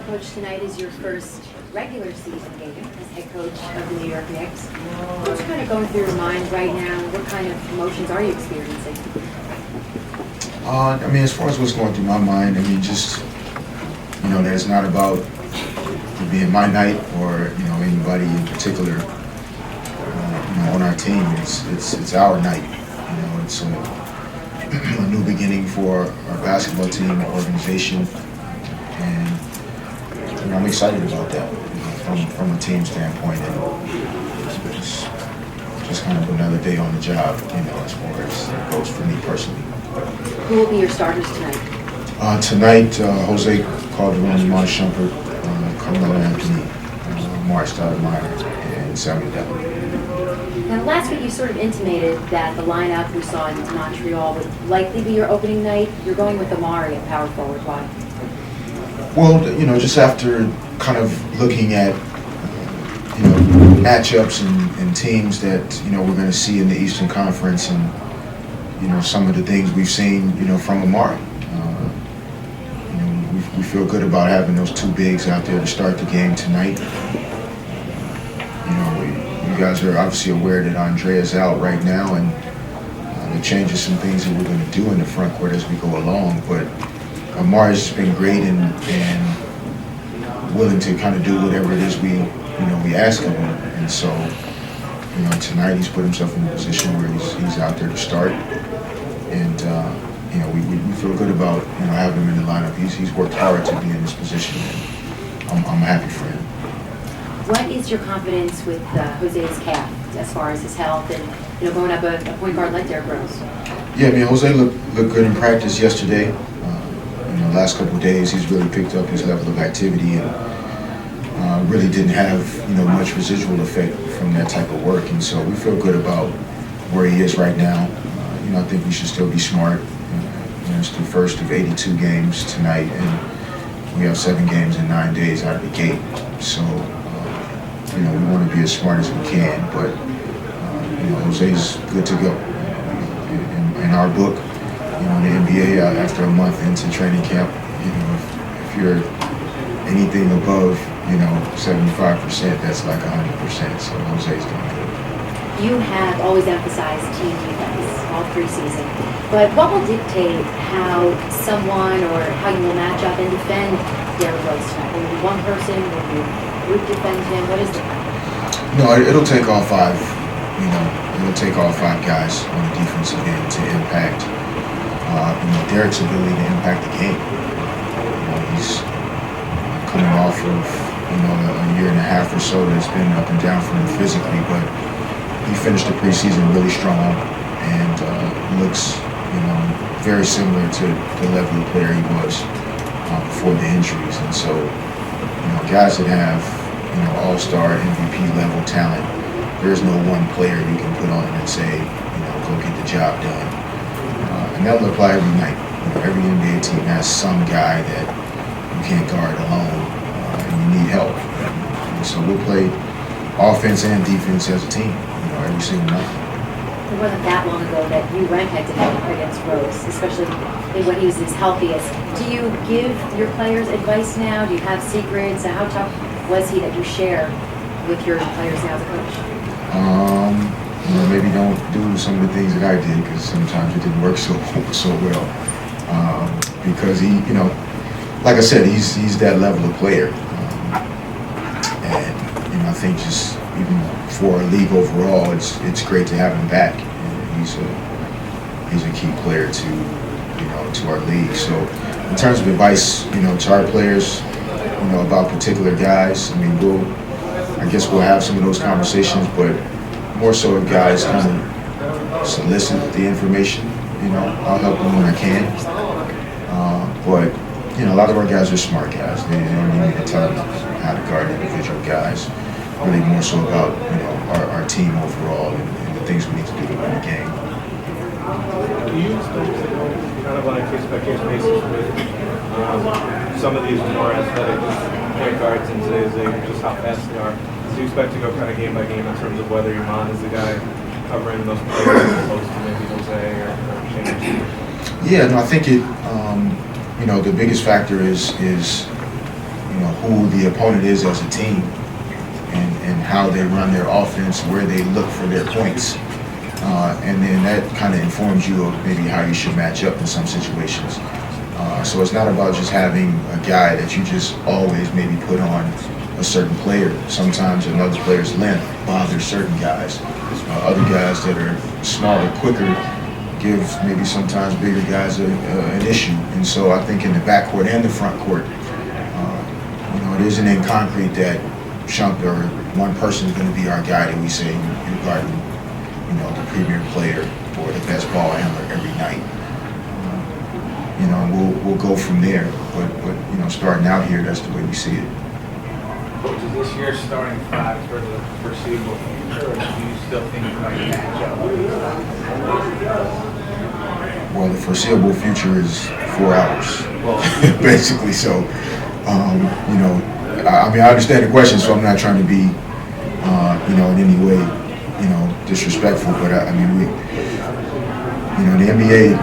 Coach, tonight is your first regular season game as head coach of the New York Knicks. What's kind of going through your mind right now? What kind of emotions are you experiencing? As far as what's going through my mind, just, that it's not about it being my night or, anybody in particular, on our team. It's our night. It's a new beginning for our basketball team, our organization, and I'm excited about that from a team standpoint. And it's just kind of another day on the job, as far as it goes for me personally. Who will be your starters tonight? Tonight, Jose Calderon, Mon Shumpert, Carmelo Anthony, Mark Stoudemire, and Samuel Devlin. Now, last week you sort of intimated that the lineup we saw in Montreal would likely be your opening night. You're going with Amari at power forward. Why? Well, just after kind of looking at, matchups and teams that, we're going to see in the Eastern Conference and, some of the things we've seen, from Amari. We feel good about having those two bigs out there to start the game tonight. You guys are obviously aware that Andrea's out right now, and it changes some things that we're going to do in the front court as we go along. But Amari's been great and willing to kind of do whatever it is we ask of him. And so, tonight he's put himself in a position where he's out there to start. And we feel good about having him in the lineup. He's worked hard to be in this position, and I'm happy for him. What is your confidence with Jose's calf as far as his health and going up a point guard like Derrick Rose? Yeah, Jose looked good in practice yesterday. Last couple of days he's really picked up his level of activity and really didn't have much residual effect from that type of work. And so we feel good about where he is right now. I think we should still be smart. It's the first of 82 games tonight, and we have 7 games in 9 days out of the gate. So, we want to be as smart as we can, but, Jose's good to go. In our book, in the NBA, after a month into training camp, if you're anything above, 75%, that's like 100%. So Jose's doing good. You have always emphasized team defense all preseason, but what will dictate how someone or how you will match up and defend Derrick Rose tonight? Will it be one person? Will you group defend him? What is the plan? No, it'll take all 5. It'll take all 5 guys on the defensive end to impact, Derrick's ability to impact the game. He's coming off of, a year and a half or so that's been up and down for him physically, but he finished the preseason really strong and looks, very similar to the level of player he was before the injuries. And so, guys that have, all-star MVP level talent, there's no one player you can put on and say, go get the job done. And that'll apply every night. Every NBA team has some guy that you can't guard alone and you need help. And so we'll play offense and defense as a team, every single night. It wasn't that long ago that you went head-to-head against Rose, especially when he was his healthiest. Do you give your players advice now? Do you have secrets? How tough was he that you share with your players now as a coach? Maybe don't do some of the things that I did, because sometimes it didn't work so well. Because he, like I said, he's that level of player. And I think just even for our league overall, it's great to have him back. He's a key player to our league. So in terms of advice, to our players, about particular guys, I guess we'll have some of those conversations, but more so if guys kind of solicit the information, I'll help them when I can. But a lot of our guys are smart guys. They don't need me to tell them how to guard individual guys. Really more so about our team overall and the things we need to do to win the game. Do you expect to go kind of on a case-by-case basis with some of these more athletic point guards in today's league, just how fast they are? Do you expect to go kind of game by game in terms of whether Iman is the guy covering those players as opposed to maybe Jose or James? Yeah, no, I think it. The biggest factor is who the opponent is as a team and how they run their offense, where they look for their points. And then that kind of informs you of maybe how you should match up in some situations. So it's not about just having a guy that you just always maybe put on a certain player. Sometimes another player's length bothers certain guys. Other guys that are smaller, quicker, gives maybe sometimes bigger guys an issue. And so I think in the backcourt and the front court, it isn't in concrete that Shump or one person is going to be our guy that we say you're guarding, the premier player or the best ball handler every night. We'll go from there. But starting out here, that's the way we see it. Coach, is this year starting five for the foreseeable future, or do you still think you might match up? Well, the foreseeable future is 4 hours, basically. So, I understand the question, so I'm not trying to be, in any way, disrespectful. But the NBA,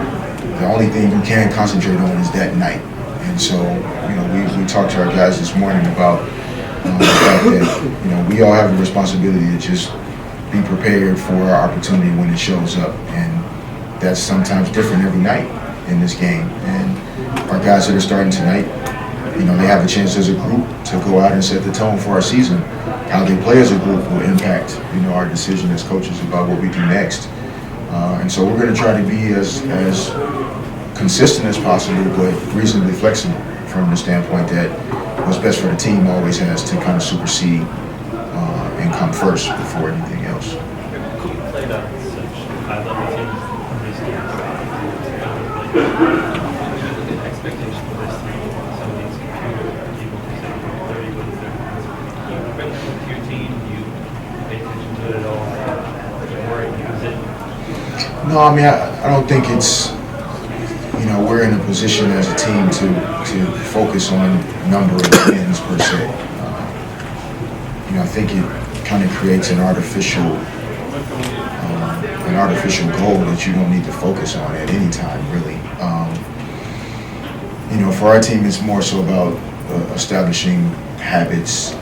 the only thing you can concentrate on is that night. And so, we talked to our guys this morning about the fact that, we all have a responsibility to just be prepared for our opportunity when it shows up. And that's sometimes different every night in this game. And our guys that are starting tonight, they have a chance as a group to go out and set the tone for our season. How they play as a group will impact, our decision as coaches about what we do next. And so we're going to try to be as consistent as possible, but reasonably flexible from the standpoint that what's best for the team always has to kind of supersede and come first before anything else. Who played on such high-level teams in these games? Expectation for this team, some of these computers are able to say they're able to do. You bring them to your team, you pay attention to it at all, you worry, use it. No, I don't think it's, we're in a position as a team to focus on number of wins per se. I think it kind of creates an artificial goal that you don't need to focus on at any time, really. For our team, it's more so about establishing habits,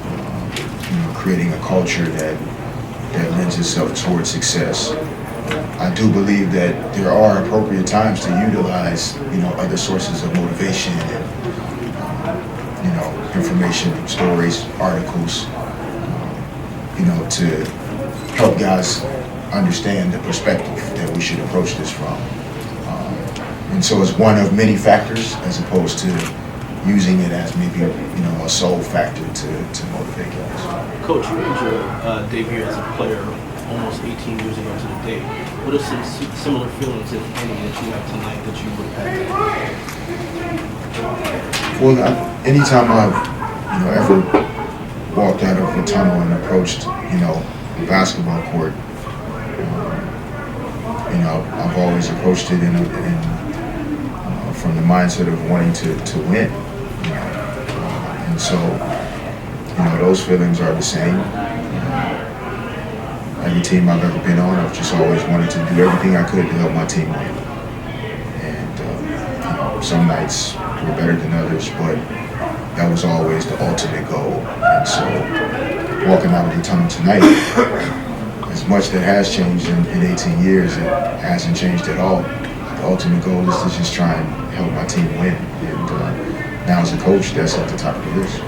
creating a culture that lends itself towards success. I do believe that there are appropriate times to utilize, other sources of motivation and, information, stories, articles, to help guys understand the perspective that we should approach this from. And so it's one of many factors as opposed to using it as maybe, a sole factor to motivate guys. Coach, you made your debut as a player almost 18 years ago to the day. What are some similar feelings, if any, that you have tonight that you would have had? Well, anytime I've, ever walked out of a tunnel and approached, the basketball court, I've always approached it from the mindset of wanting to win. And so, those feelings are the same. Every team I've ever been on, I've just always wanted to do everything I could to help my team win. And some nights were better than others, but that was always the ultimate goal. And so walking out of the tunnel tonight, as much that has changed in 18 years, it hasn't changed at all. The ultimate goal is to just try and help my team win. And now as a coach, that's at the top of the list.